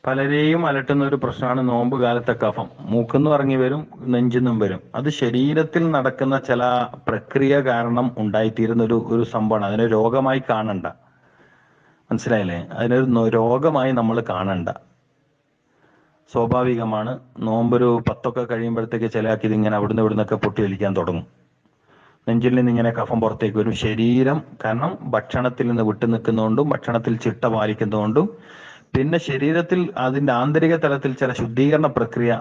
പലരെയും അലട്ടുന്ന ഒരു പ്രശ്നമാണ് നോമ്പ് കാലത്തെ കഫം. മൂക്കുന്ന് ഇറങ്ങി വരും, നെഞ്ചിന്നും വരും. അത് ശരീരത്തിൽ നടക്കുന്ന ചില പ്രക്രിയ കാരണം ഉണ്ടായിത്തീരുന്ന ഒരു സംഭവമാണ്. അതിനെ രോഗമായി കാണണ്ട. മനസ്സിലായില്ലേ? അതിനൊരു രോഗമായി നമ്മൾ കാണണ്ട. സ്വാഭാവികമാണ്. നോമ്പൊരു 10 കഴിയുമ്പോഴത്തേക്ക് ചിലയാക്കി ഇതിങ്ങനെ അവിടുന്ന് ഇവിടുന്നൊക്കെ പൊട്ടി വലിക്കാൻ തുടങ്ങും. നെഞ്ചിൽ നിന്ന് ഇങ്ങനെ കഫം പുറത്തേക്ക് വരും. ശരീരം കാരണം ഭക്ഷണത്തിൽ നിന്ന് വിട്ടു നിൽക്കുന്നതുകൊണ്ടും ഭക്ഷണത്തിൽ ചിട്ട പാലിക്കുന്നതുകൊണ്ടും പിന്നെ ശരീരത്തിൽ അതിന്റെ ആന്തരിക തലത്തിൽ ചില ശുദ്ധീകരണ പ്രക്രിയ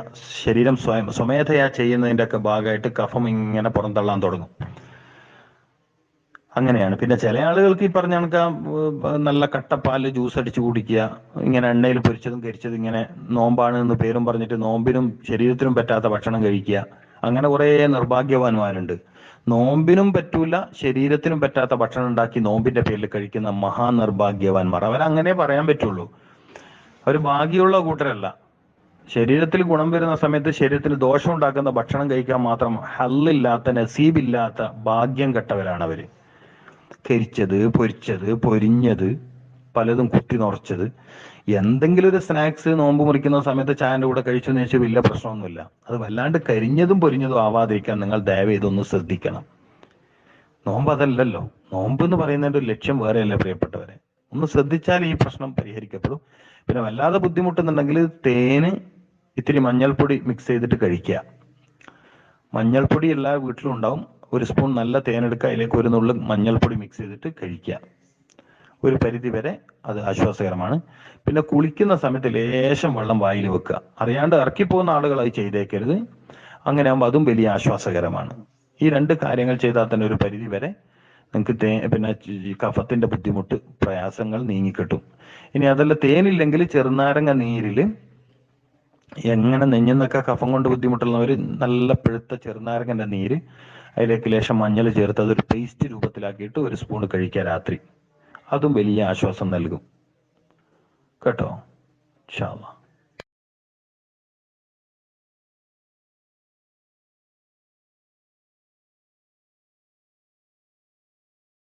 ശരീരം സ്വമേധയാ ചെയ്യുന്നതിന്റെ ഒക്കെ ഭാഗമായിട്ട് കഫം ഇങ്ങനെ പുറന്തള്ളാൻ തുടങ്ങും. അങ്ങനെയാണ്. പിന്നെ ചില ആളുകൾക്ക് ഈ പറഞ്ഞ കണക്ക് നല്ല കട്ടപ്പാല് ജ്യൂസ് അടിച്ച് കുടിക്കുക, ഇങ്ങനെ എണ്ണയിൽ പൊരിച്ചതും കരിച്ചതും ഇങ്ങനെ നോമ്പാണ് എന്ന് പേരും പറഞ്ഞിട്ട് നോമ്പിനും ശരീരത്തിനും പറ്റാത്ത ഭക്ഷണം കഴിക്കുക. അങ്ങനെ കുറെ നിർഭാഗ്യവാന്മാരുണ്ട്. നോമ്പിനും പറ്റൂല ശരീരത്തിനും പറ്റാത്ത ഭക്ഷണം ഉണ്ടാക്കി നോമ്പിന്റെ പേരിൽ കഴിക്കുന്ന മഹാനിർഭാഗ്യവാന്മാർ. അവരങ്ങനെ പറയാൻ പറ്റുള്ളൂ. അവർ ഭാഗ്യമുള്ള കൂട്ടരല്ല. ശരീരത്തിൽ ഗുണം വരുന്ന സമയത്ത് ശരീരത്തിന് ദോഷം ഉണ്ടാക്കുന്ന ഭക്ഷണം കഴിക്കാൻ മാത്രം ഹല്ലില്ലാത്ത, നസീബില്ലാത്ത ഭാഗ്യം കെട്ടവരാണ് അവര്. കരിച്ചത്, പൊരിച്ചത്, പൊരിഞ്ഞത്, പലതും കുത്തി നിറച്ചത്, എന്തെങ്കിലും ഒരു സ്നാക്സ് നോമ്പ് മുറിക്കുന്ന സമയത്ത് ചായന്റെ കൂടെ കഴിച്ചെന്ന് വെച്ചാൽ വലിയ പ്രശ്നമൊന്നുമില്ല. അത് വല്ലാണ്ട് കരിഞ്ഞതും പൊരിഞ്ഞതും ആവാതിരിക്കാൻ നിങ്ങൾ ദയവ് ഇതൊന്ന് ശ്രദ്ധിക്കണം. നോമ്പ് അതല്ലല്ലോ. നോമ്പ് എന്ന് പറയുന്നതിന്റെ ഒരു ലക്ഷ്യം വേറെയല്ലേ പ്രിയപ്പെട്ടവരെ? ഒന്ന് ശ്രദ്ധിച്ചാൽ ഈ പ്രശ്നം പരിഹരിക്കപ്പെടും. പിന്നെ വല്ലാതെ ബുദ്ധിമുട്ടുന്നുണ്ടെങ്കിൽ തേന് ഇത്തിരി മഞ്ഞൾപ്പൊടി മിക്സ് ചെയ്തിട്ട് കഴിക്കുക. മഞ്ഞൾപ്പൊടി എല്ലാ വീട്ടിലും ഉണ്ടാവും. ഒരു സ്പൂൺ നല്ല തേനെടുക്കുക, അതിലേക്ക് ഒരു നുള്ളു മഞ്ഞൾപ്പൊടി മിക്സ് ചെയ്തിട്ട് കഴിക്കുക. ഒരു പരിധി വരെ അത് ആശ്വാസകരമാണ്. പിന്നെ കുളിക്കുന്ന സമയത്ത് ലേശം വെള്ളം വായിൽ വെക്കുക. അറിയാണ്ട് ഇറക്കിപ്പോകുന്ന ആളുകൾ അത് ചെയ്തേക്കരുത്. അങ്ങനെ ആകുമ്പോൾ അതും വലിയ ആശ്വാസകരമാണ്. ഈ 2 കാര്യങ്ങൾ ചെയ്താൽ തന്നെ ഒരു പരിധി വരെ നിങ്ങൾക്ക് പിന്നെ കഫത്തിന്റെ ബുദ്ധിമുട്ട്, പ്രയാസങ്ങൾ നീങ്ങിക്കിട്ടും. ഇനി അതല്ല തേനില്ലെങ്കിൽ ചെറുനാരങ്ങ നീരിൽ എങ്ങനെ നെഞ്ഞിന്നൊക്കെ കഫം കൊണ്ട് ബുദ്ധിമുട്ടുള്ളവർ നല്ല പിഴുത്ത ചെറുനാരങ്ങന്റെ നീര് അതിലേക്ക് ലേശം മഞ്ഞൾ ചേർത്ത് അതൊരു പേസ്റ്റ് രൂപത്തിലാക്കിയിട്ട് ഒരു സ്പൂൺ കഴിക്കുക രാത്രി. അതും വലിയ ആശ്വാസം നൽകും കേട്ടോ. ഇൻഷാ അല്ലാഹ്.